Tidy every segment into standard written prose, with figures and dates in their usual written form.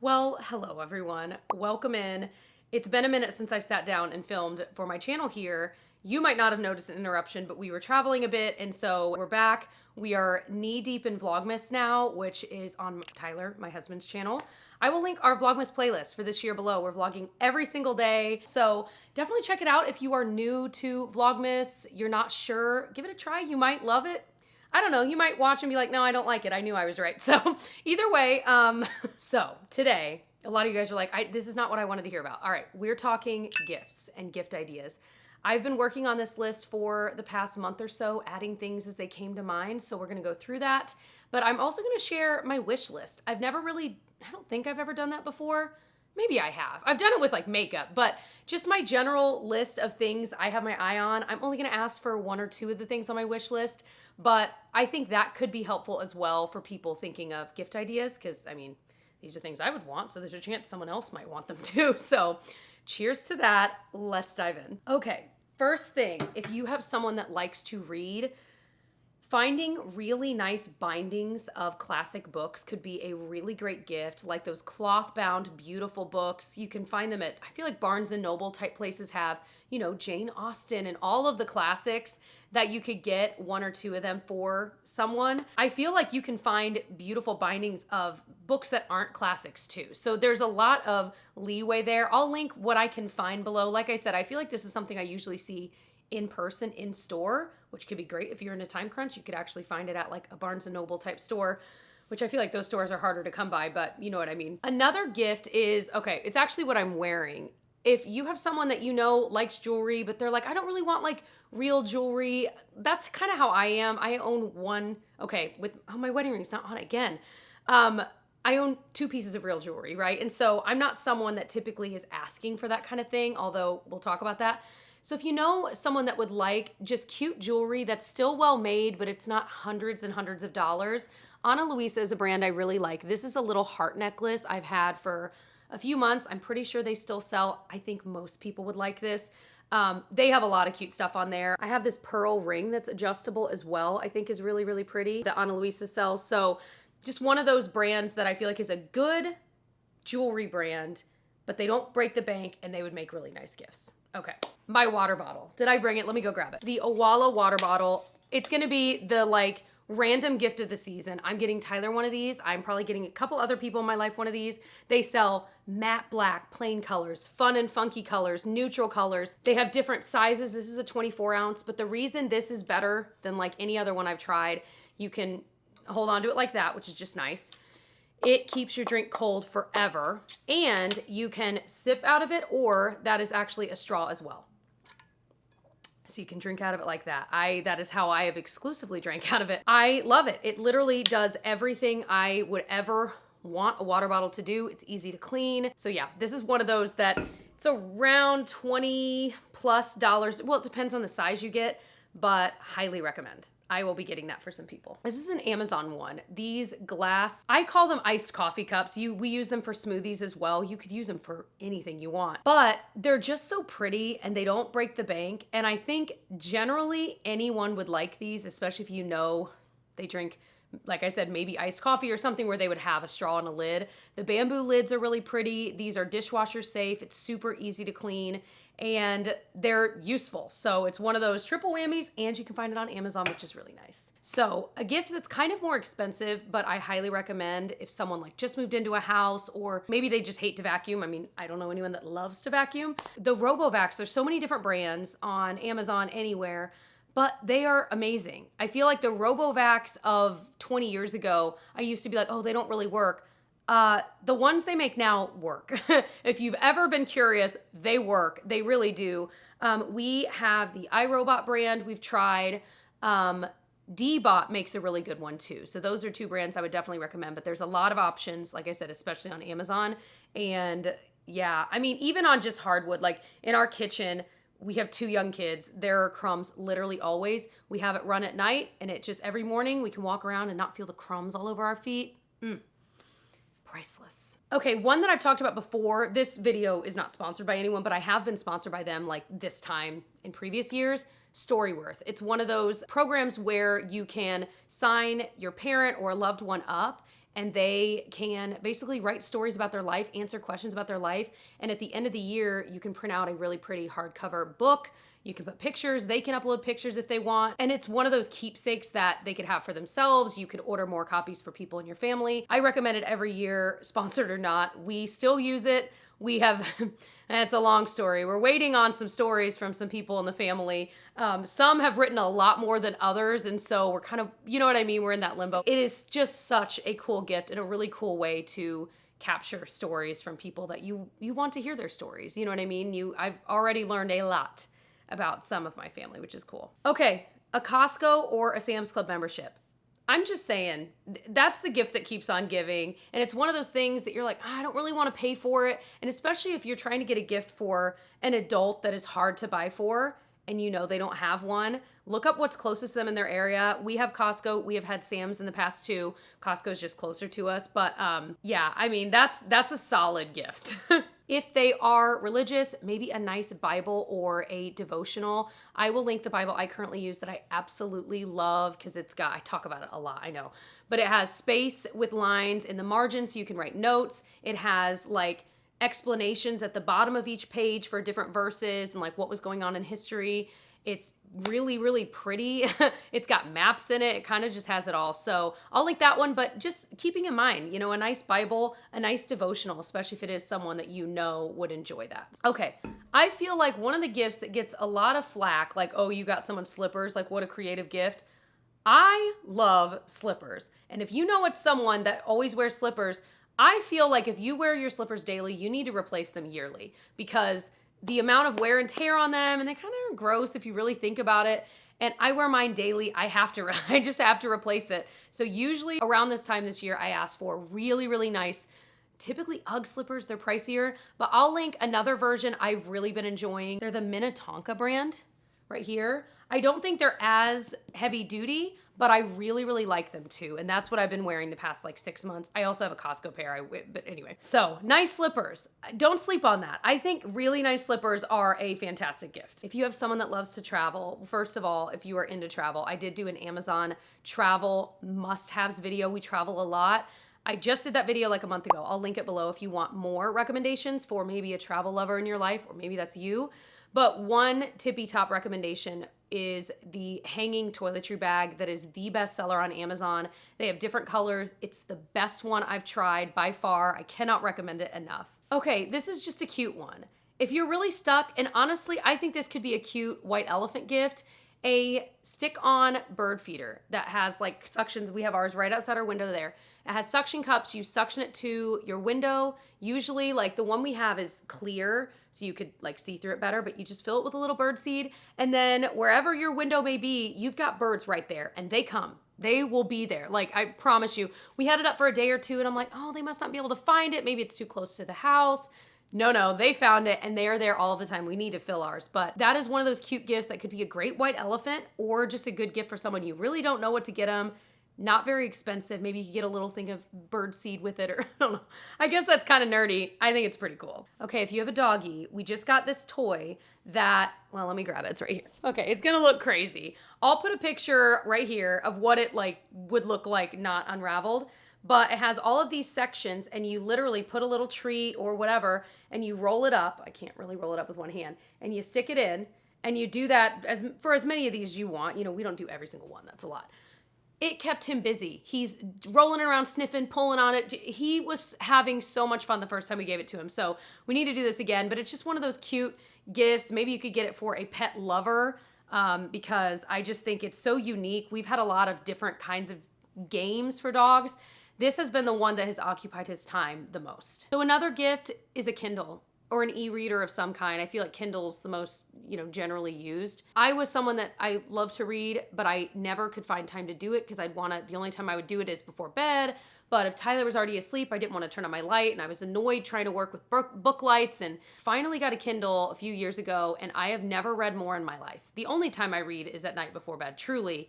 Well, hello everyone. Welcome in. It's been a minute since I've sat down and filmed for my channel here. You might not have noticed an interruption, but we were traveling a bit, and so we're back. We are knee deep in Vlogmas now, which is on Tyler, my husband's channel. I will link our Vlogmas playlist for this year below. We're vlogging every single day, so definitely check it out if you are new to Vlogmas. You're not sure, give it a try. You might love it. I don't know, you might watch and be like, no, I don't like it. I knew I was right. So either way, so today, a lot of you guys are like, this is not what I wanted to hear about. All right, we're talking gifts and gift ideas. I've been working on this list for the past month or so, adding things as they came to mind. So we're gonna go through that. But I'm also gonna share my wish list. I don't think I've ever done that before. Maybe I have. I've done it with like makeup, but just my general list of things I have my eye on. I'm only gonna ask for one or two of the things on my wish list, but I think that could be helpful as well for people thinking of gift ideas, because I mean, these are things I would want, so there's a chance someone else might want them too. So cheers to that. Let's dive in. Okay, first thing, if you have someone that likes to read, finding really nice bindings of classic books could be a really great gift, like those cloth-bound, beautiful books. You can find them at, I feel like Barnes & Noble type places have, you know, Jane Austen and all of the classics that you could get one or two of them for someone. I feel like you can find beautiful bindings of books that aren't classics too. So there's a lot of leeway there. I'll link what I can find below. Like I said, I feel like this is something I usually see in person, in store, which could be great if you're in a time crunch. You could actually find it at like a Barnes & Noble type store, which I feel like those stores are harder to come by, but you know what I mean. Another gift is, okay, it's actually what I'm wearing. If you have someone that you know likes jewelry, but they're like, I don't really want like real jewelry. That's kind of how I am. I own one, okay, my wedding ring's not on again. I own two pieces of real jewelry, right? And so I'm not someone that typically is asking for that kind of thing, although we'll talk about that. So if you know someone that would like just cute jewelry that's still well made, but it's not hundreds and hundreds of dollars, Ana Luisa is a brand I really like. This is a little heart necklace I've had for a few months. I'm pretty sure they still sell. I think most people would like this. They have a lot of cute stuff on there. I have this pearl ring that's adjustable as well, I think is really, really pretty, that Ana Luisa sells. So just one of those brands that I feel like is a good jewelry brand, but they don't break the bank and they would make really nice gifts. Okay, my water bottle. Did I bring it? Let me go grab it. The Owala water bottle. It's gonna be the like random gift of the season. I'm getting Tyler one of these. I'm probably getting a couple other people in my life one of these. They sell matte black, plain colors, fun and funky colors, neutral colors. They have different sizes. This is a 24 ounce, but the reason this is better than like any other one I've tried, you can hold on to it like that, which is just nice. It keeps your drink cold forever, and you can sip out of it, or that is actually a straw as well. So you can drink out of it like that. That is how I have exclusively drank out of it. I love it. It literally does everything I would ever want a water bottle to do. It's easy to clean. So yeah, this is one of those that it's around $20 plus. Well, it depends on the size you get, but highly recommend. I will be getting that for some people. This is an Amazon one. These glass, I call them iced coffee cups. We use them for smoothies as well. You could use them for anything you want, but they're just so pretty and they don't break the bank. And I think generally anyone would like these, especially if you know they drink, like I said, maybe iced coffee or something where they would have a straw and a lid. The bamboo lids are really pretty. These are dishwasher safe. It's super easy to clean and they're useful. So it's one of those triple whammies, and you can find it on Amazon, which is really nice. So a gift that's kind of more expensive, but I highly recommend if someone like just moved into a house, or maybe they just hate to vacuum. I mean, I don't know anyone that loves to vacuum. The RoboVacs, there's so many different brands on Amazon, anywhere, but they are amazing. I feel like the RoboVacs of 20 years ago, I used to be like, oh, they don't really work. The ones they make now work. If you've ever been curious, they work. They really do. We have the iRobot brand we've tried. Dbot makes a really good one too. So those are two brands I would definitely recommend, but there's a lot of options, like I said, especially on Amazon. And yeah, I mean, even on just hardwood, like in our kitchen, we have two young kids. There are crumbs literally always. We have it run at night, and it just every morning we can walk around and not feel the crumbs all over our feet. Priceless. Okay, one that I've talked about before. This video is not sponsored by anyone, but I have been sponsored by them like this time in previous years. Storyworth. It's one of those programs where you can sign your parent or a loved one up and they can basically write stories about their life, answer questions about their life. And at the end of the year, you can print out a really pretty hardcover book. You can put pictures, they can upload pictures if they want. And it's one of those keepsakes that they could have for themselves. You could order more copies for people in your family. I recommend it every year, sponsored or not. We still use it. We have, it's a long story. We're waiting on some stories from some people in the family. Some have written a lot more than others. And so we're kind of, you know what I mean? We're in that limbo. It is just such a cool gift and a really cool way to capture stories from people that you want to hear their stories. You know what I mean? I've already learned a lot about some of my family, which is cool. Okay, a Costco or a Sam's Club membership. I'm just saying, that's the gift that keeps on giving. And it's one of those things that you're like, I don't really want to pay for it. And especially if you're trying to get a gift for an adult that is hard to buy for, and you know they don't have one, look up what's closest to them in their area. We have Costco. We have had Sam's in the past too. Costco's just closer to us. But yeah, I mean, that's a solid gift. If they are religious, maybe a nice Bible or a devotional. I will link the Bible I currently use that I absolutely love because I talk about it a lot, I know. But it has space with lines in the margin so you can write notes. It has like explanations at the bottom of each page for different verses and like what was going on in history. It's really, really pretty. It's got maps in it. It kind of just has it all. So I'll link that one, but just keeping in mind, a nice Bible, a nice devotional, especially if it is someone that you know would enjoy that. Okay. I feel like one of the gifts that gets a lot of flack, like, oh, you got someone slippers, like what a creative gift. I love slippers. And if you know it's someone that always wears slippers, I feel like if you wear your slippers daily, you need to replace them yearly because the amount of wear and tear on them, and they kind of are gross if you really think about it. And I wear mine daily. I just have to replace it. So usually around this time this year, I ask for really, really nice, typically UGG slippers. They're pricier, but I'll link another version I've really been enjoying. They're the Minnetonka brand right here. I don't think they're as heavy duty, but I really, really like them too. And that's what I've been wearing the past like 6 months. I also have a Costco pair, but anyway. So nice slippers. Don't sleep on that. I think really nice slippers are a fantastic gift. If you have someone that loves to travel, first of all, if you are into travel, I did do an Amazon travel must-haves video. We travel a lot. I just did that video like a month ago. I'll link it below if you want more recommendations for maybe a travel lover in your life, or maybe that's you. But one tippy top recommendation is the hanging toiletry bag that is the best seller on Amazon. They have different colors. It's the best one I've tried by far. I cannot recommend it enough. Okay, this is just a cute one. If you're really stuck, and honestly, I think this could be a cute white elephant gift, a stick-on bird feeder that has like suctions. We have ours right outside our window there. It has suction cups. You suction it to your window. Usually like the one we have is clear, so you could like see through it better, but you just fill it with a little bird seed. And then wherever your window may be, you've got birds right there and they come. They will be there. Like I promise you, we had it up for a day or two and I'm like, oh, they must not be able to find it. Maybe it's too close to the house. No, they found it and they are there all the time. We need to fill ours. But that is one of those cute gifts that could be a great white elephant or just a good gift for someone you really don't know what to get them. Not very expensive. Maybe you could get a little thing of bird seed with it, or I don't know. I guess that's kind of nerdy. I think it's pretty cool. Okay, if you have a doggy, we just got this toy that, well, let me grab it. It's right here. Okay, it's gonna look crazy. I'll put a picture right here of what it like would look like not unraveled, but it has all of these sections and you literally put a little treat or whatever and you roll it up. I can't really roll it up with one hand, and you stick it in and you do that for as many of these as you want. We don't do every single one. That's a lot. It kept him busy. He's rolling around, sniffing, pulling on it. He was having so much fun the first time we gave it to him. So we need to do this again, but it's just one of those cute gifts. Maybe you could get it for a pet lover because I just think it's so unique. We've had a lot of different kinds of games for dogs. This has been the one that has occupied his time the most. So another gift is a Kindle or an e-reader of some kind. I feel like Kindle's the most, generally used. I was someone that I love to read, but I never could find time to do it because the only time I would do it is before bed. But if Tyler was already asleep, I didn't want to turn on my light, and I was annoyed trying to work with book lights, and finally got a Kindle a few years ago, and I have never read more in my life. The only time I read is at night before bed, truly.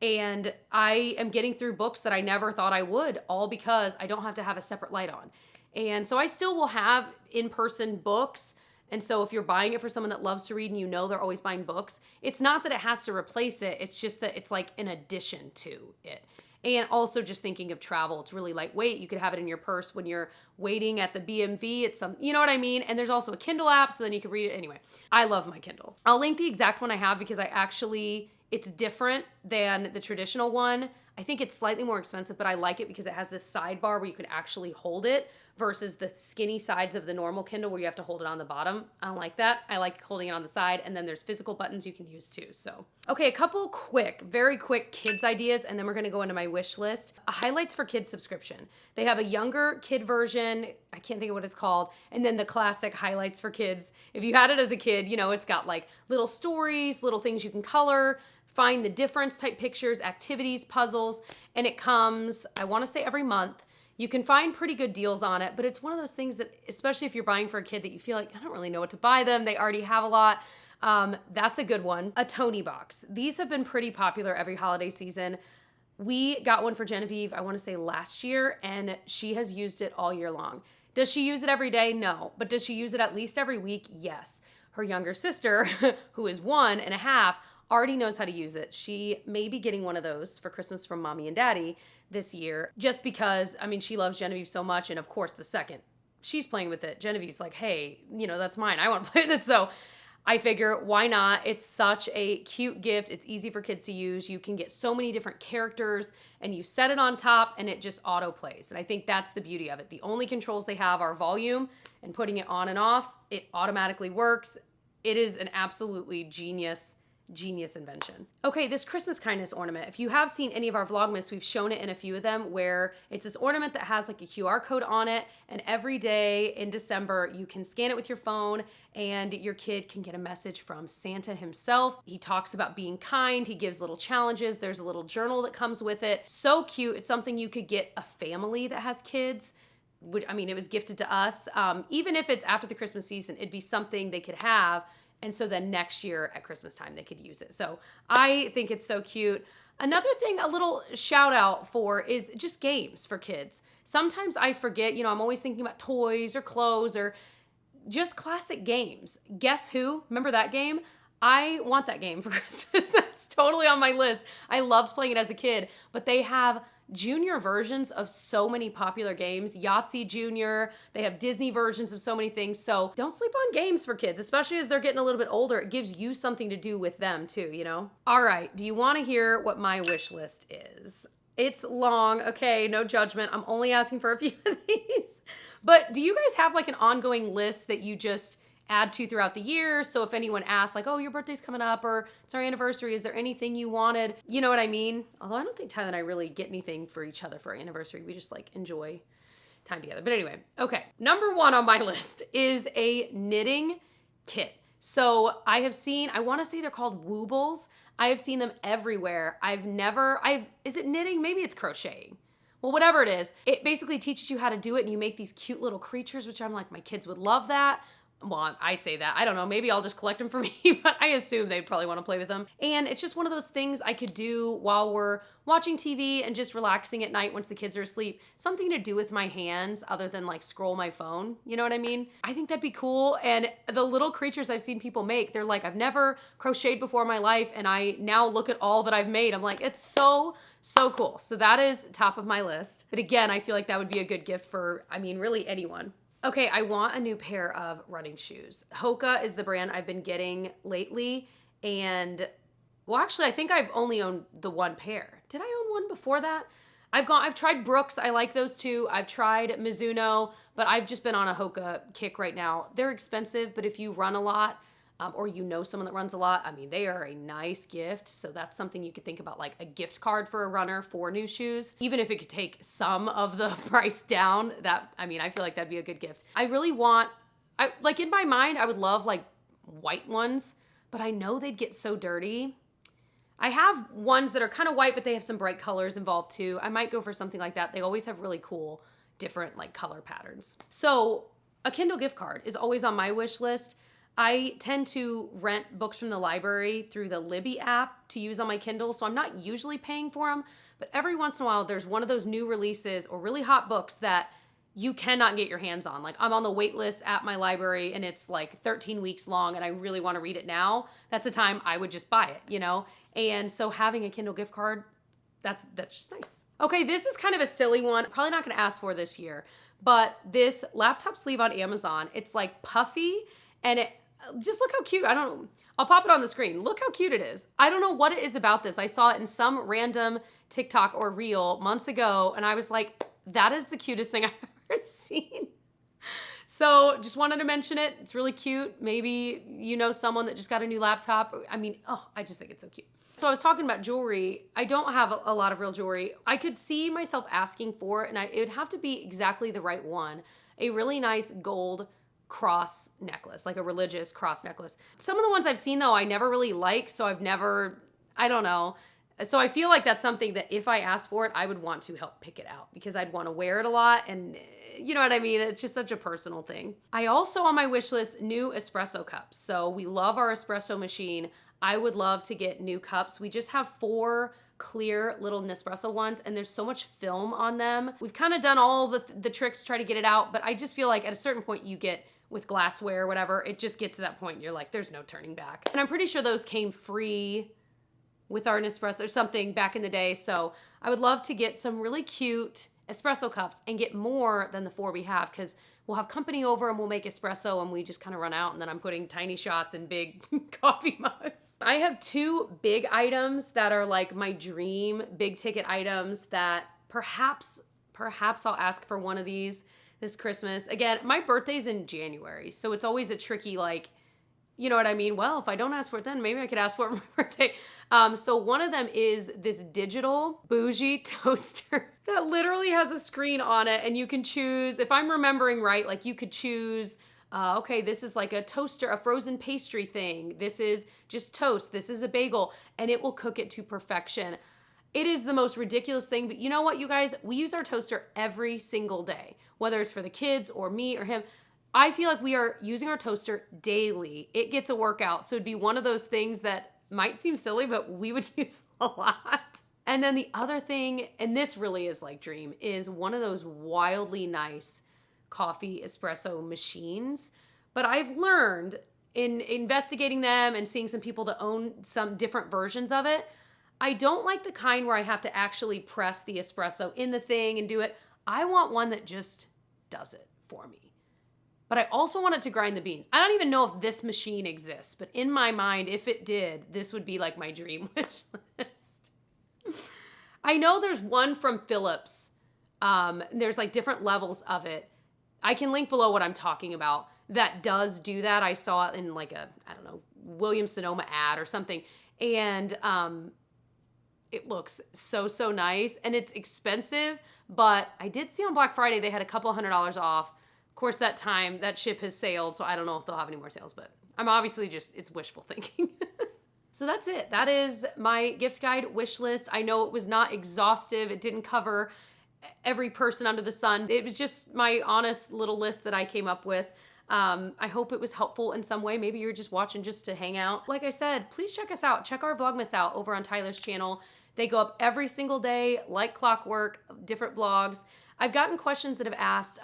And I am getting through books that I never thought I would, all because I don't have to have a separate light on. And so I still will have in-person books. And so if you're buying it for someone that loves to read and they're always buying books, it's not that it has to replace it. It's just that it's like an addition to it. And also just thinking of travel, it's really lightweight. You could have it in your purse when you're waiting at the BMV. It's some, you know what I mean? And there's also a Kindle app, so then you can read it. Anyway, I love my Kindle. I'll link the exact one I have because it's different than the traditional one. I think it's slightly more expensive, but I like it because it has this sidebar where you can actually hold it versus the skinny sides of the normal Kindle where you have to hold it on the bottom. I don't like that. I like holding it on the side, and then there's physical buttons you can use too. So, okay, a couple very quick kids ideas, and then we're gonna go into my wish list. A highlights for kids subscription. They have a younger kid version. I can't think of what it's called. And then the classic highlights for kids. If you had it as a kid, you know, it's got like little stories, little things you can color, find the difference type pictures, activities, puzzles, and it comes, I wanna say every month. You can find pretty good deals on it, but it's one of those things that, especially if you're buying for a kid that you feel like, I don't really know what to buy them, they already have a lot. That's a good one. A Tony box. These have been pretty popular every holiday season. We got one for Genevieve, I wanna say last year, and she has used it all year long. Does she use it every day? No. But does she use it at least every week? Yes. Her younger sister, who is 1.5, already knows how to use it. She may be getting one of those for Christmas from mommy and daddy this year, just because, I mean, she loves Genevieve so much. And of course, the second she's playing with it, Genevieve's like, hey, you know, that's mine. I want to play with it. So I figure, why not? It's such a cute gift. It's easy for kids to use. You can get so many different characters and you set it on top and it just auto plays. And I think that's the beauty of it. The only controls they have are volume and putting it on and off. It automatically works. It is an absolutely genius invention. Okay, this Christmas kindness ornament. If you have seen any of our Vlogmas, we've shown it in a few of them where it's this ornament that has like a QR code on it, and every day in December you can scan it with your phone and your kid can get a message from Santa himself. He talks about being kind, he gives little challenges, there's a little journal that comes with it. So cute. It's something you could get a family that has kids. I mean, it was gifted to us. Even if it's after the Christmas season, it'd be something they could have. And so then next year at Christmas time, they could use it. So I think it's so cute. Another thing, a little shout out for is just games for kids. Sometimes I forget, you know, I'm always thinking about toys or clothes or just classic games. Guess Who? Remember that game? I want that game for Christmas. That's totally on my list. I loved playing it as a kid, but they have junior versions of so many popular games. Yahtzee Junior, they have Disney versions of so many things. So don't sleep on games for kids, especially as they're getting a little bit older. It gives you something to do with them too, you know? All right, do you want to hear what my wish list is? It's long, okay, no judgment. I'm only asking for a few of these. But do you guys have like an ongoing list that you just add to throughout the year? So if anyone asks like, oh, your birthday's coming up or it's our anniversary, is there anything you wanted? You know what I mean? Although I don't think Tyler and I really get anything for each other for our anniversary. We just like enjoy time together. But anyway, okay. Number 1 on my list is a knitting kit. So I have seen, I want to say they're called Woobles. I have seen them everywhere. Is it knitting? Maybe it's crocheting. Well, whatever it is, it basically teaches you how to do it and you make these cute little creatures, which I'm like, my kids would love that. Well, I say that. I don't know. Maybe I'll just collect them for me, but I assume they'd probably want to play with them. And it's just one of those things I could do while we're watching TV and just relaxing at night once the kids are asleep. Something to do with my hands other than like scroll my phone. You know what I mean? I think that'd be cool. And the little creatures I've seen people make, they're like, I've never crocheted before in my life. And I now look at all that I've made. I'm like, it's so cool. So that is top of my list. But again, I feel like that would be a good gift for, I mean, really anyone. Okay, I want a new pair of running shoes. Hoka is the brand I've been getting lately. And, well, actually, I think I've only owned the one pair. Did I own one before that? I've tried Brooks. I like those too. I've tried Mizuno, but I've just been on a Hoka kick right now. They're expensive, but if you run a lot, or you know someone that runs a lot, I mean, they are a nice gift. So that's something you could think about, like a gift card for a runner for new shoes. Even if it could take some of the price down, I feel like that'd be a good gift. I really want, like in my mind, I would love like white ones, but I know they'd get so dirty. I have ones that are kind of white, but they have some bright colors involved too. I might go for something like that. They always have really cool, different like color patterns. So a Kindle gift card is always on my wish list. I tend to rent books from the library through the Libby app to use on my Kindle, so I'm not usually paying for them, but every once in a while there's one of those new releases or really hot books that you cannot get your hands on. Like I'm on the wait list at my library and it's like 13 weeks long and I really want to read it now. That's a time I would just buy it, you know? And so having a Kindle gift card, that's just nice. Okay, this is kind of a silly one. Probably not gonna ask for this year, but this laptop sleeve on Amazon, it's like puffy and it, just look how cute. I'll pop it on the screen. Look how cute it is. I don't know what it is about this. I saw it in some random TikTok or reel months ago and I was like, that is the cutest thing I've ever seen. So just wanted to mention it. It's really cute. Maybe you know someone that just got a new laptop. I mean, oh, I just think it's so cute. So I was talking about jewelry. I don't have a lot of real jewelry. I could see myself asking for it, and it would have to be exactly the right one. A really nice gold cross necklace, like a religious cross necklace. Some of the ones I've seen though, I never really like, so I don't know. So I feel like that's something that if I asked for it, I would want to help pick it out because I'd want to wear it a lot and you know what I mean? It's just such a personal thing. I also on my wish list, new espresso cups. So we love our espresso machine. I would love to get new cups. We just have 4 clear little Nespresso ones and there's so much film on them. We've kind of done all the tricks to try to get it out, but I just feel like at a certain point you get with glassware or whatever, it just gets to that point and you're like, there's no turning back. And I'm pretty sure those came free with our Nespresso or something back in the day. So I would love to get some really cute espresso cups and get more than the 4 we have because we'll have company over and we'll make espresso and we just kind of run out and then I'm putting tiny shots in big coffee mugs. I have 2 big items that are like my dream big ticket items that perhaps I'll ask for one of these this Christmas. Again, my birthday's in January, so it's always a tricky like, you know what I mean? Well, if I don't ask for it then, maybe I could ask for it for my birthday. So one of them is this digital bougie toaster that literally has a screen on it and you can choose, if I'm remembering right, like you could choose, okay, this is like a toaster, a frozen pastry thing. This is just toast. This is a bagel and it will cook it to perfection. It is the most ridiculous thing, but you know what, you guys? We use our toaster every single day, whether it's for the kids or me or him. I feel like we are using our toaster daily. It gets a workout. So it'd be one of those things that might seem silly, but we would use a lot. And then the other thing, and this really is like dream, is one of those wildly nice coffee espresso machines. But I've learned in investigating them and seeing some people that own some different versions of it, I don't like the kind where I have to actually press the espresso in the thing and do it. I want one that just does it for me. But I also want it to grind the beans. I don't even know if this machine exists, but in my mind, if it did, this would be like my dream wish list. I know there's one from Philips. There's like different levels of it. I can link below what I'm talking about that does do that. I saw it in like a, I don't know, Williams-Sonoma ad or something. And it looks so nice and it's expensive, but I did see on Black Friday, they had a couple $100 off. Of course, that ship has sailed, so I don't know if they'll have any more sales, but I'm obviously it's wishful thinking. So that's it. That is my gift guide wish list. I know it was not exhaustive. It didn't cover every person under the sun. It was just my honest little list that I came up with. I hope it was helpful in some way. Maybe you're just watching just to hang out. Like I said, please check us out. Check our Vlogmas out over on Tyler's channel. They go up every single day, like clockwork, different vlogs. I've gotten questions that have asked,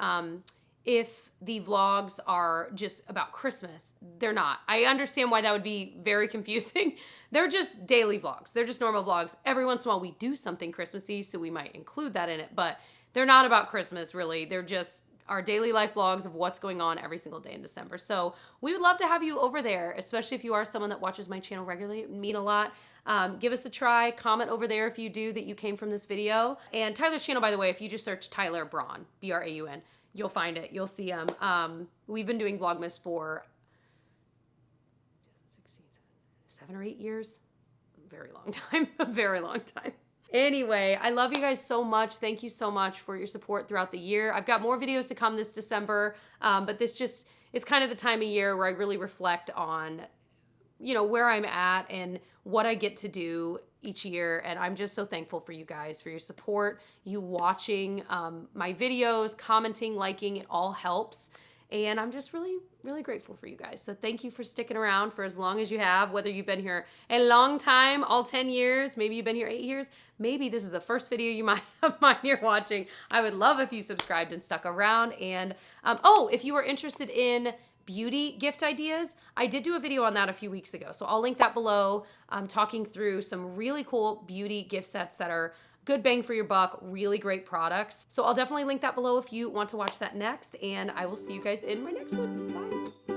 if the vlogs are just about Christmas. They're not. I understand why that would be very confusing. They're just daily vlogs. They're just normal vlogs. Every once in a while we do something Christmassy, so we might include that in it, but they're not about Christmas really. They're just our daily life vlogs of what's going on every single day in December. So we would love to have you over there, especially if you are someone that watches my channel regularly. It would mean a lot. Give us a try. Comment over there if you do that you came from this video. And Tyler's channel, by the way, if you just search Tyler Braun, B-R-A-U-N, you'll find it. You'll see him. We've been doing Vlogmas for 7 or 8 years. A very long time. A very long time. Anyway, I love you guys so much. Thank you so much for your support throughout the year. I've got more videos to come this December, but it's kind of the time of year where I really reflect on, you know, where I'm at and what I get to do each year. And I'm just so thankful for you guys, for your support, you watching my videos, commenting, liking, it all helps. And I'm just really, really grateful for you guys. So thank you for sticking around for as long as you have, whether you've been here a long time, all 10 years, maybe you've been here 8 years, maybe this is the first video you might have mine you're watching. I would love if you subscribed and stuck around. And oh, if you are interested in beauty gift ideas, I did do a video on that a few weeks ago. So I'll link that below, talking through some really cool beauty gift sets that are good bang for your buck, really great products. So I'll definitely link that below if you want to watch that next, and I will see you guys in my next one. Bye.